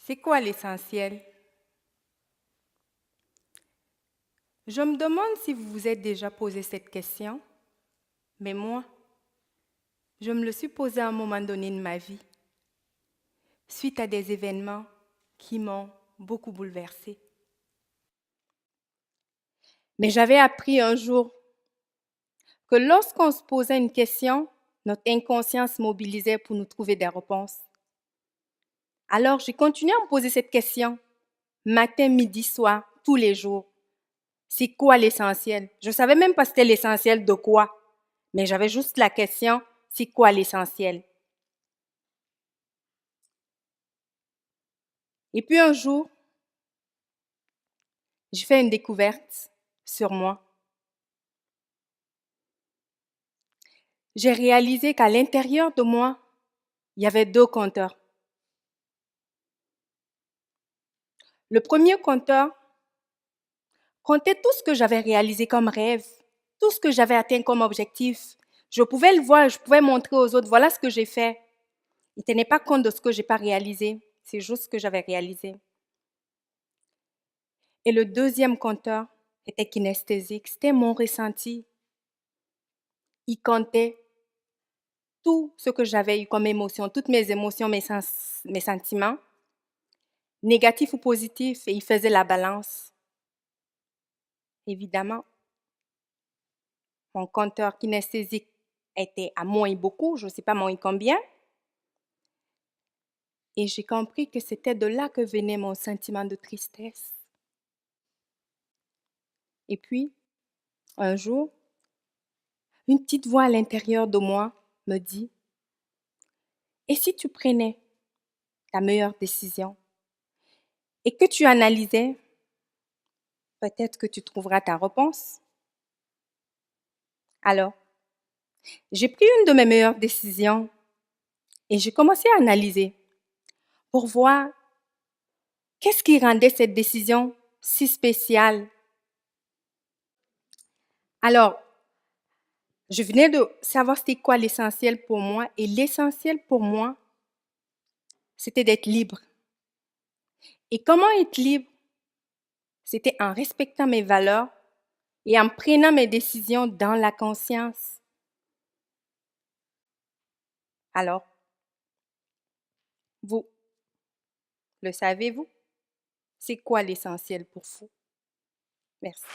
C'est quoi l'essentiel? Je me demande si vous vous êtes déjà posé cette question, mais moi, je me le suis posée à un moment donné de ma vie, suite à des événements qui m'ont beaucoup bouleversée. Mais j'avais appris un jour que lorsqu'on se posait une question, notre inconscience mobilisait pour nous trouver des réponses. Alors j'ai continué à me poser cette question, matin, midi, soir, tous les jours. C'est quoi l'essentiel? Je ne savais même pas c'était l'essentiel de quoi, mais j'avais juste la question, c'est quoi l'essentiel? Et puis un jour, j'ai fait une découverte sur moi. J'ai réalisé qu'à l'intérieur de moi, il y avait deux compteurs. Le premier compteur comptait tout ce que j'avais réalisé comme rêve, tout ce que j'avais atteint comme objectif. Je pouvais le voir, je pouvais montrer aux autres, voilà ce que j'ai fait. Il ne tenait pas compte de ce que je n'ai pas réalisé, c'est juste ce que j'avais réalisé. Et le deuxième compteur était kinesthésique, c'était mon ressenti. Il comptait tout ce que j'avais eu comme émotion, toutes mes émotions, mes sentiments, négatifs ou positifs, et il faisait la balance. Évidemment, mon compteur kinesthésique était à moins beaucoup, je ne sais pas moins combien, et j'ai compris que c'était de là que venait mon sentiment de tristesse. Et puis, un jour, une petite voix à l'intérieur de moi me dit, et si tu prenais ta meilleure décision et que tu analysais, peut-être que tu trouveras ta réponse. Alors, j'ai pris une de mes meilleures décisions et j'ai commencé à analyser pour voir qu'est-ce qui rendait cette décision si spéciale. Alors, je venais de savoir c'était quoi l'essentiel pour moi et l'essentiel pour moi, c'était d'être libre. Et comment être libre? C'était en respectant mes valeurs et en prenant mes décisions dans la conscience. Alors, vous, le savez-vous? C'est quoi l'essentiel pour vous? Merci.